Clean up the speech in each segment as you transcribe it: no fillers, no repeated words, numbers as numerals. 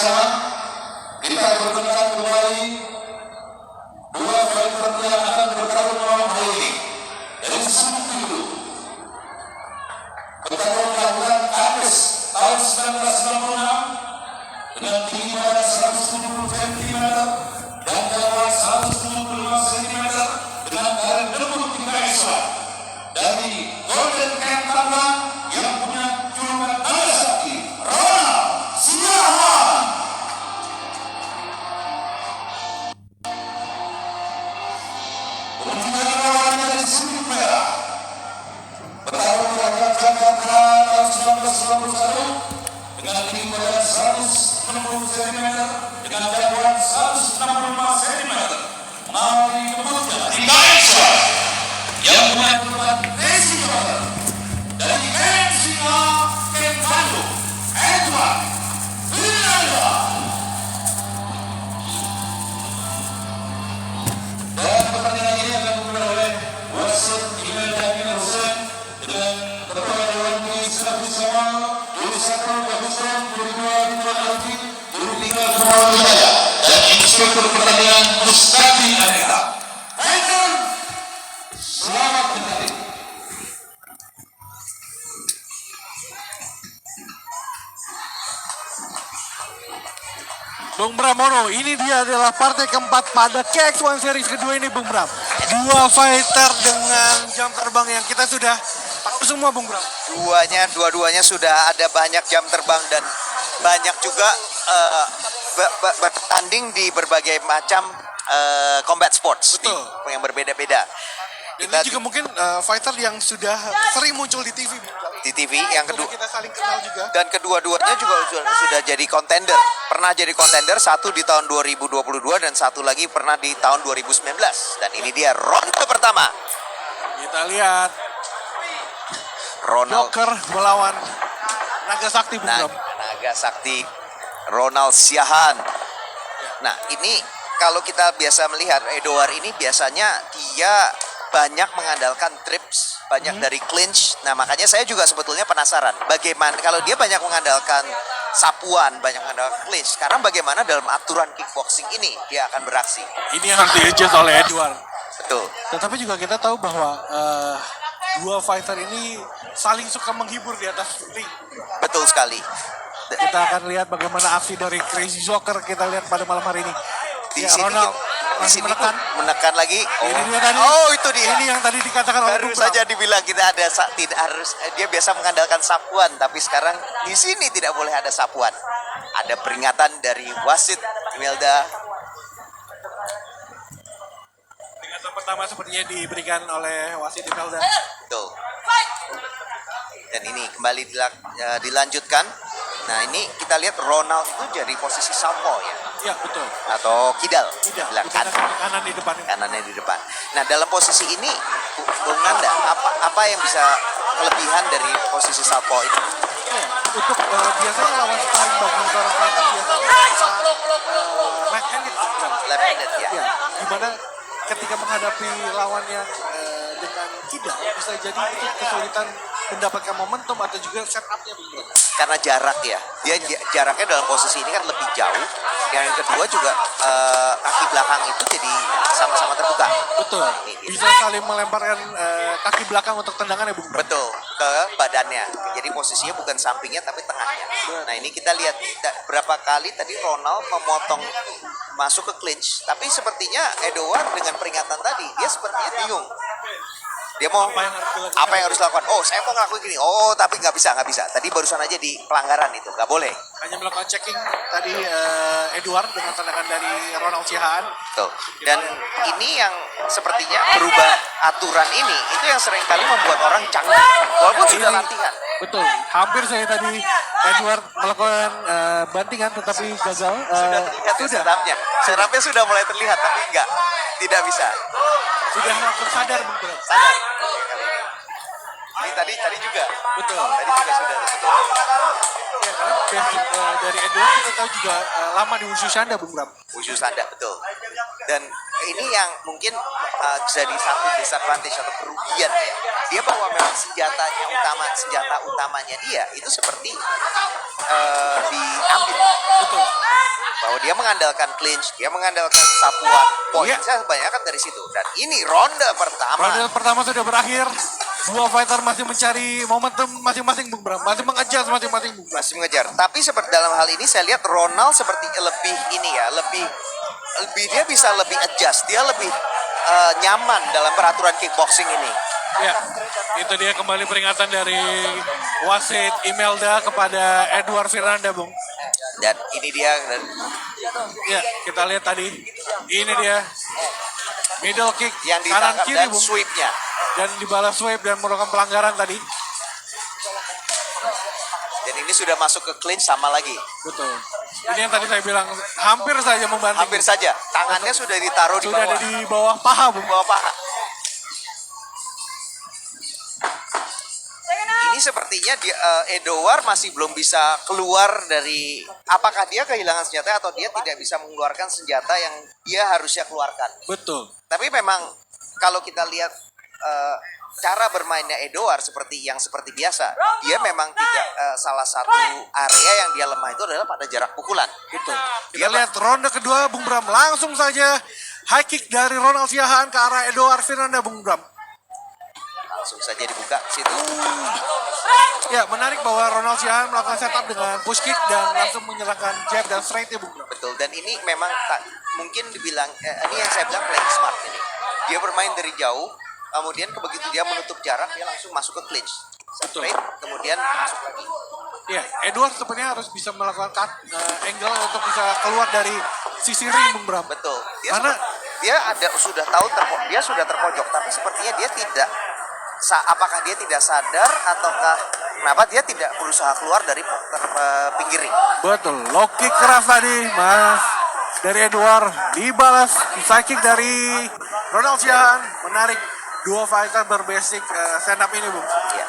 bersama kita berkenan kembali dua fighter yang akan bertarung malam hari ini dari Suku itu. Pertarungan dilakukan Kamis tahun 1996 dengan tinggi badan 170 cm dan jauhan 175 cm dengan garis lembut 3 ekstra dari Golden Camp Tangerang yang punya julukan Naga Sakti, Ronald Siahaan. Kemudian lawannya dari Suku Merah, bertarung melakukan jangkar tahun 1991 dengan tinggi badan 160 cm dengan jauhan 165 cm mengalami lembutnya 3 ekstra yang punya julukan Desi Joker dari MC Camp Bandung, Edward Winanda. Dan pertandingan ini akan dimulai oleh wasit Imelda Amina Hussein dengan ketua Dewan Pengurus Hafiz Kamal, Juru 1 Bagusron, Juru 2 Ridwan Alfi, Juru 3 Kamal Wijaya, dan inspektur pertandingan Mustafi Aneta. Fighter, selamat bertanding. Bung Bramono, ini dia adalah partai keempat pada KX1 Series kedua ini, Bung Bram. Dua fighter dengan jam terbang yang kita sudah tahu semua, Bung Bram. Dua-duanya sudah ada banyak jam terbang dan banyak juga bertanding di berbagai macam combat sports yang berbeda-beda. Dan ini juga mungkin fighter yang sudah sering muncul di TV, Bung Bram. Di TV yang kedua kita saling kenal juga. dan kedua-duanya juga sudah jadi kontender. Pernah jadi kontender, satu di tahun 2022 dan satu lagi pernah di tahun 2019. Dan ini dia ronde pertama. Kita lihat Ronald Joker melawan Naga Sakti, Bung Bram. Naga Sakti, Ronald Siahaan. Nah, ini kalau kita biasa melihat Edward ini biasanya dia banyak mengandalkan trips, banyak dari clinch. Nah, makanya saya juga sebetulnya penasaran bagaimana kalau dia banyak mengandalkan sapuan, banyak mengandalkan clinch. Sekarang bagaimana dalam aturan kickboxing ini dia akan beraksi? Ini yang harus di-adjust oleh Edward. Betul. Tetapi juga kita tahu bahwa dua fighter ini saling suka menghibur di atas ring. Betul sekali. Kita akan lihat bagaimana aksi dari Crazy Joker kita lihat pada malam hari ini. Di Ya, sini Ronald di masih sini menekan lagi. Ini dia tadi. Oh, itu dia. Ini yang tadi dikatakan oleh Baru Bung Bram. saja dibilang kita ada tidak harus, dia biasa mengandalkan sapuan, tapi sekarang di sini tidak boleh ada sapuan. Ada peringatan dari wasit Imelda. Peringatan pertama sepertinya diberikan oleh wasit Imelda. Tuh. Dan ini kembali dilanjutkan. Nah, ini kita lihat Ronald itu jadi posisi southpaw ya, Iya, betul. atau kidal. Tidak, Bilang kanan di depan. kanannya di depan. Nah, dalam posisi ini Bung Nanda, apa yang bisa kelebihan dari posisi southpaw itu? Ya, untuk biasanya lawan sparring bagi seorang fighter biasanya left-handed. Left-handed ya. Ya, dimana ketika menghadapi lawan yang dengan tidak bisa jadi itu kesulitan mendapatkan momentum atau juga setupnya, Bung Bram. Karena jarak ya, dia jaraknya dalam posisi ini kan lebih jauh. Yang kedua juga kaki belakang itu jadi sama-sama terbuka. Betul. Bisa saling melemparkan kaki belakang untuk tendangan ya, Bung Bram. Betul, ke badannya. Jadi posisinya bukan sampingnya tapi tengahnya. Nah, ini kita lihat berapa kali tadi Ronald memotong masuk ke clinch, tapi sepertinya Edward dengan peringatan tadi dia sepertinya bingung. Dia mau apa yang harus dilakukan? Oh, saya mau ngelakuin gini. Oh, tapi nggak bisa. Tadi barusan aja di pelanggaran itu, nggak boleh. Hanya melakukan checking tadi Edward dengan tendangan dari Ronald Siahaan. Tuh. Dan ini yang sepertinya berubah aturan ini, itu yang seringkali membuat orang canggung, walaupun sudah latihan. Betul. Hampir saya tadi Edward melakukan bantingan tetapi gagal. Sudah terlihat setupnya. Setupnya sudah mulai terlihat, tapi tidak bisa. Sudah tersadar, Bung Bram. Sadar. Ini tadi juga. Betul. Tadi juga sudah. Ya, karena basic dari Edward kita tahu juga lama di Wushu Sanda, Bung Bram. Wushu Sanda, betul. Dan ini yang mungkin jadi satu disadvantage atau kerugian ya. Dia bahwa memang senjata utamanya dia itu seperti diambil. Betul. bahwa dia mengandalkan clinch, dia mengandalkan sapuan poin. Iya. Saya kebanyakan dari situ. Dan ini ronde pertama. Ronde pertama sudah berakhir. Dua fighter masih mencari momentum masing-masing Bung Bram. Masih mengejar masing-masing Bung Bram. Masih mengejar. Tapi seperti dalam hal ini saya lihat Ronald seperti lebih ini ya, lebih dia bisa lebih adjust, dia lebih nyaman dalam peraturan kickboxing ini. Ya, itu dia kembali peringatan dari wasit Imelda kepada Edward Firanda Bung. Dan ini dia Ya, kita lihat tadi. Ini dia middle kick yang kanan ditangkap kiri dan Bung. sweepnya. Dan dibalas sweep dan melakukan pelanggaran tadi. Dan ini sudah masuk ke clinch sama lagi. Betul. Ini yang tadi saya bilang hampir saja membanting. Hampir saja. Tangannya sudah ditaruh di Sudah bawah. ada di bawah paha Bung. Bawah paha. Ini sepertinya dia, Edouard masih belum bisa keluar dari apakah dia kehilangan senjata atau dia tidak bisa mengeluarkan senjata yang dia harusnya keluarkan. Betul. Tapi memang kalau kita lihat cara bermainnya Edouard seperti biasa, dia memang tidak salah satu area yang dia lemah itu adalah pada jarak pukulan. Betul. Kita lihat ronde kedua Bung Bram, langsung saja high kick dari Ronald Siahaan ke arah Edouard Firanda Bung Bram. Langsung saja dibuka situ. Ya, menarik bahwa Ronald Siahaan melakukan setup dengan push kick dan langsung menyerahkan jab dan straight ya Bung Bram. Betul, dan ini memang mungkin dibilang ini yang saya bilang playing smart ini. Dia bermain dari jauh, kemudian begitu dia menutup jarak dia langsung masuk ke clinch. Betul. Straight, kemudian masuk lagi. Ya, Edward sebenarnya harus bisa melakukan angle untuk bisa keluar dari sisi ring Bung Bram. Betul. Karena Dia sudah tahu dia sudah terpojok, tapi sepertinya dia tidak apakah dia tidak sadar ataukah kenapa dia tidak berusaha keluar dari pinggir ring. betul, low kick keras tadi Mas dari Edward, dibalas side kick dari Ronald Siahaan. Menarik dua fighter berbasic stand up ini Bung. Iya.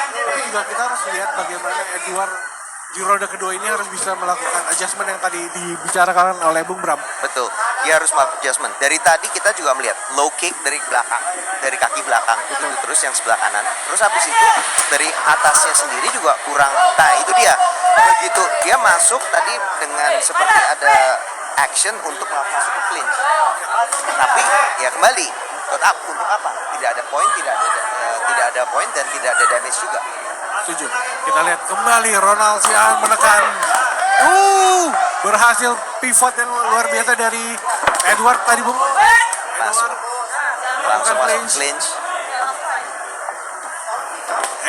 Tapi juga kita harus lihat bagaimana Edward di ronde kedua ini harus bisa melakukan adjustment yang tadi dibicarakan oleh Bung Bram. Betul, dia harus melakukan adjustment. Dari tadi kita juga melihat low kick dari belakang, dari kaki belakang, terus yang sebelah kanan. Terus habis itu dari atasnya sendiri juga kurang. Nah itu dia, begitu dia masuk tadi dengan seperti ada action untuk masuk ke clinch. Tapi ya kembali, tetap untuk apa? Tidak ada poin, tidak ada poin dan tidak ada damage juga. Setuju. Kita lihat kembali Ronald Siahaan menekan. Berhasil pivot yang luar biasa dari Edward tadi Bung. Langsung masuk clinch.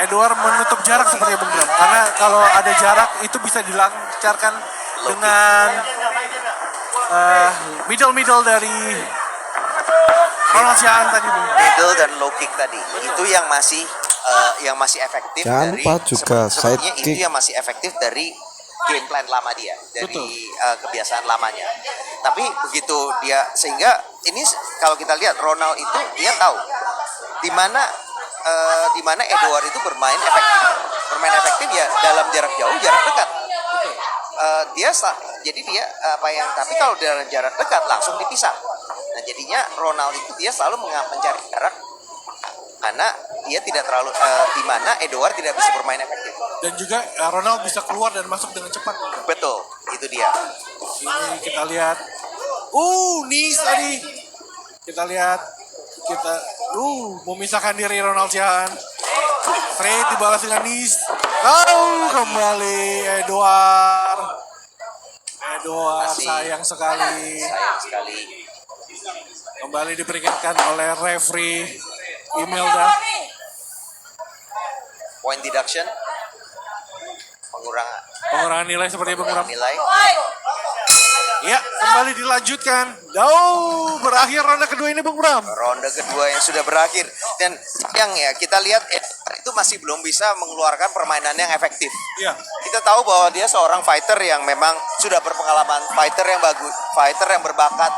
Edward menutup jarak seperti Bung Bram. Karena kalau ada jarak itu bisa dilancarkan dengan middle dari Ronald Siahaan tadi Bung. Middle dan low kick tadi. Itu yang masih efektif. Jangan lupa juga side sepertinya itu kick. yang masih efektif dari game plan lama dia, dari kebiasaan lamanya. Tapi begitu dia, sehingga ini kalau kita lihat Ronald itu dia tahu di mana Edouard itu bermain efektif ya dalam jarak jauh, jarak dekat. Jadi dia tapi kalau dalam jarak dekat langsung dipisah. Nah jadinya Ronald itu dia selalu mencari jarak karena dia tidak terlalu di mana Edouard tidak bisa bermain efektif. Dan juga Ronald bisa keluar dan masuk dengan cepat. Betul, itu dia. Ini kita lihat. Knees tadi. Kita lihat. Memisahkan diri Ronald Siahaan. Straight dibalas dengan knees. Kembali Edouard. Sayang sekali. Kembali diperingatkan oleh referee Imelda. Point deduction, Pengurangan nilai seperti pengurangan nilai. Ya, kembali dilanjutkan. Berakhir ronde kedua ini Bung Bram. Ronde kedua yang sudah berakhir dan yang kita lihat itu masih belum bisa mengeluarkan permainan yang efektif. Iya. Kita tahu bahwa dia seorang fighter yang memang sudah berpengalaman, fighter yang bagus, fighter yang berbakat,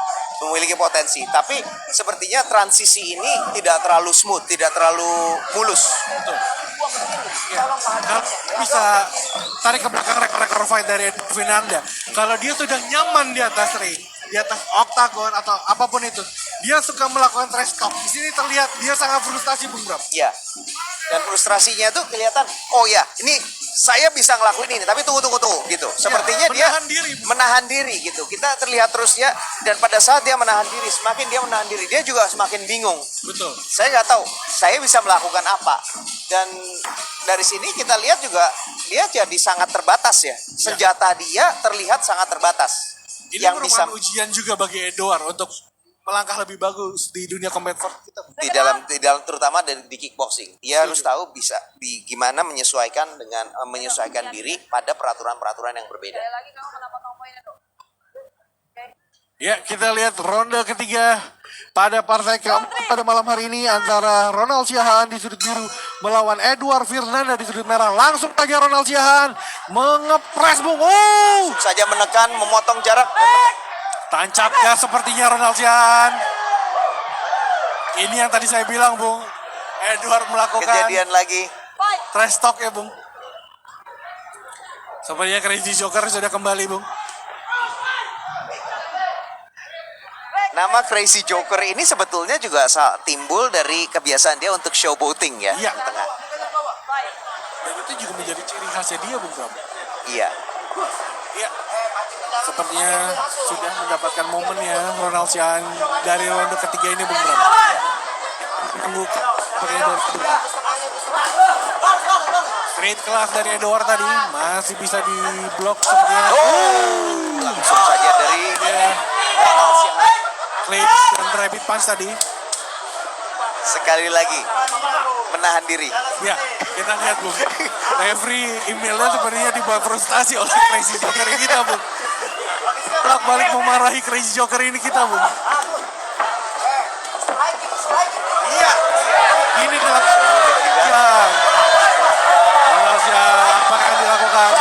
memiliki potensi. Tapi sepertinya transisi ini tidak terlalu smooth, tidak terlalu mulus. Betul. Ya, kalau bisa tarik ke belakang rekor-rekor fight dari Finanda. Kalau dia sudah nyaman di atas ring, di atas oktagon atau apapun itu, dia suka melakukan trash talk. Di sini terlihat dia sangat frustasi Bung Bram. Iya. Dan frustrasinya tuh kelihatan, oh ya, ini saya bisa ngelakuin ini, tapi tunggu gitu. Sepertinya ya, Menahan diri. menahan diri gitu. Kita terlihat terus ya, dan pada saat dia menahan diri, semakin dia menahan diri, dia juga semakin bingung. Betul. Saya nggak tahu, saya bisa melakukan apa. Dan dari sini kita lihat juga dia jadi sangat terbatas ya. Senjata dia terlihat sangat terbatas. Ini yang bisa merupakan ujian juga bagi Edward untuk melangkah lebih bagus di dunia combat sport kita. di dalam terutama di kickboxing, dia harus tahu bisa gimana menyesuaikan menyesuaikan diri pada peraturan-peraturan yang berbeda. Ya, kita lihat ronde ketiga pada partai keempat pada malam hari ini antara Ronald Siahaan di sudut biru melawan Edward Fernanda di sudut merah. Langsung saja Ronald Siahaan mengepres Bung. Saja menekan, memotong jarak. Tancap gas sepertinya Ronald Siahaan. Ini yang tadi saya bilang Bung. Edward melakukan Kejadian lagi. trash talk ya Bung. Sepertinya Crazy Joker sudah kembali Bung. Nama Crazy Joker ini sebetulnya juga timbul dari kebiasaan dia untuk showboating ya. Iya. Di tengah. Dan itu juga menjadi ciri khasnya dia Bung Bram. Iya. Iya. Sepertinya sudah mendapatkan momen ya Ronald Siahaan dari ronde ketiga ini Bung Bram. Tunggu pakai Edward kedua. Straight kelas dari Edward tadi masih bisa diblok sepertinya. Langsung saja dari Ronald Siahaan. Clinch dan rabbit punch tadi. sekali lagi menahan diri. Ya, kita lihat Bung. Referee emailnya sepertinya dibuat frustasi oleh Crazy Joker ini kita Bung. Bolak balik memarahi Crazy Joker ini kita Bung. Iya. Ini dilakukan. Ya. Apa yang dilakukan?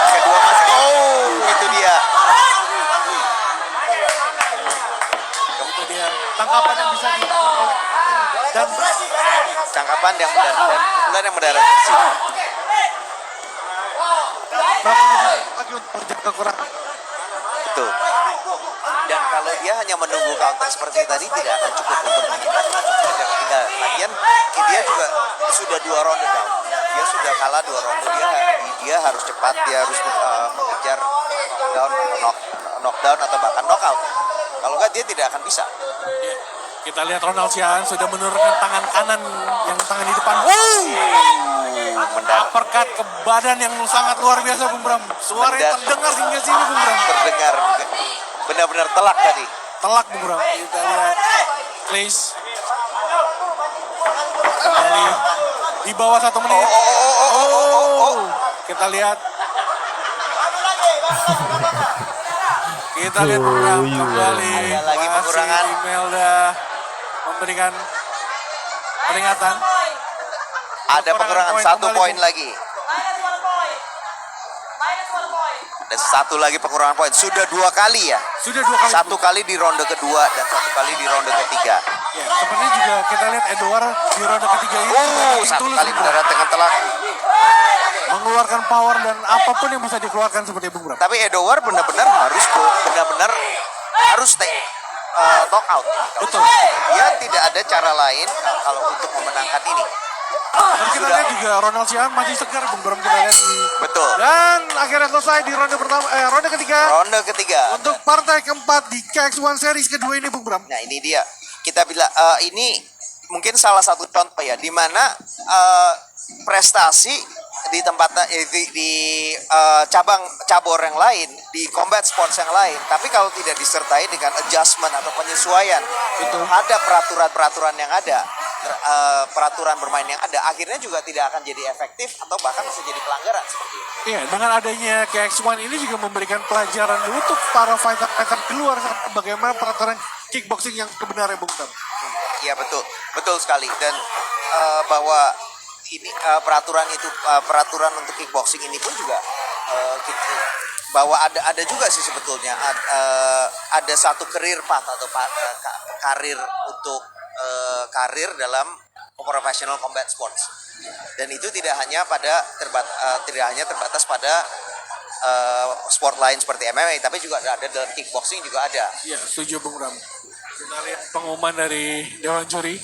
Kedua masih. Itu dia. Itu dia. Tangkapan yang bisa di dan Tangkapan yang mendarat bersih. lagi untuk menjaga kekurangan. Betul. Dan kalau dia hanya menunggu counter seperti tadi tidak akan cukup untuk menjaga ketiga. Lagian dia juga sudah 2 ronde down. Dia sudah kalah 2 ronde. Dia harus cepat, dia harus mengejar knockdown atau bahkan knockout. Kalau enggak dia tidak akan bisa. Kita lihat Ronald Siahaan sudah menurunkan tangan kanan yang tangan di depan. Mendarat. Uppercut ke badan yang sangat luar biasa Bung Bram. Suaranya terdengar hingga sini Bung Bram. Terdengar benar-benar telak tadi. Telak Bung Bram. Kita lihat Clinch. Kembali di bawah 1 menit. Kita lihat. Kita lihat Bung Bram kembali. Ada lagi pengurangan. Imelda memberikan peringatan. Ada pengurangan 1 poin lagi. Ada 1 lagi pengurangan poin. Sudah 2 kali ya. Sudah 2 kali. 1 kali di ronde kedua dan 1 kali di ronde ketiga. Ya, sebenarnya juga kita lihat Edward di ronde ketiga ini 1 tulus, kali Bung Bram. mendarat dengan telak. Mengeluarkan power dan apapun yang bisa dikeluarkan seperti Bung Bram. Tapi Edward benar-benar harus knockout. Betul. Dia tidak ada cara lain kalau untuk memenangkan ini. Dan kita lihat juga Ronald Siahaan masih segar Bung Bram, kita lihat di Betul. dan akhirnya selesai di ronde pertama ronde ketiga Ronde ketiga. untuk partai keempat di KX1 series kedua ini Bung Bram. Nah ini dia. Kita bilang ini mungkin salah satu contoh ya di mana prestasi di tempat di cabur yang lain, di combat sports yang lain, tapi kalau tidak disertai dengan adjustment atau penyesuaian terhadap peraturan-peraturan yang ada, peraturan bermain yang ada, akhirnya juga tidak akan jadi efektif atau bahkan bisa jadi pelanggaran seperti itu. Iya, dengan adanya KX1 ini juga memberikan pelajaran untuk para fighter-fighter di luar sana bagaimana peraturan kickboxing yang sebenarnya Bung Bram. Iya betul sekali, dan bahwa ini peraturan untuk kickboxing ini pun juga bahwa ada juga sih sebetulnya ada satu career path atau karir untuk karir dalam professional combat sports, dan itu tidak hanya terbatas pada sport lain seperti MMA, tapi juga ada dalam kickboxing juga ada. Iya, setuju Bung Bram. Kita lihat pengumuman dari Dewan Juri.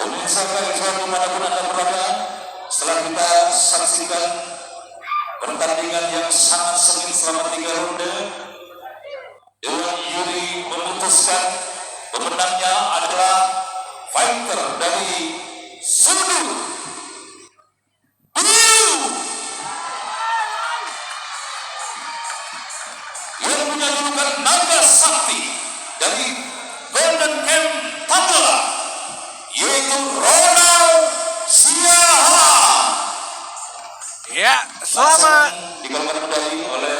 Pemirsa kalian dimanapun Anda berada, setelah kita saksikan pertandingan yang sangat sengit selama 3 ronde, Dewan Juri memutuskan pemenangnya adalah fighter dari Sudut Blue yang punya julukan Naga Sakti dari Golden Camp Tangerang, yaitu Ronald Siahaan. Ya, selamat. Dikalakan medali oleh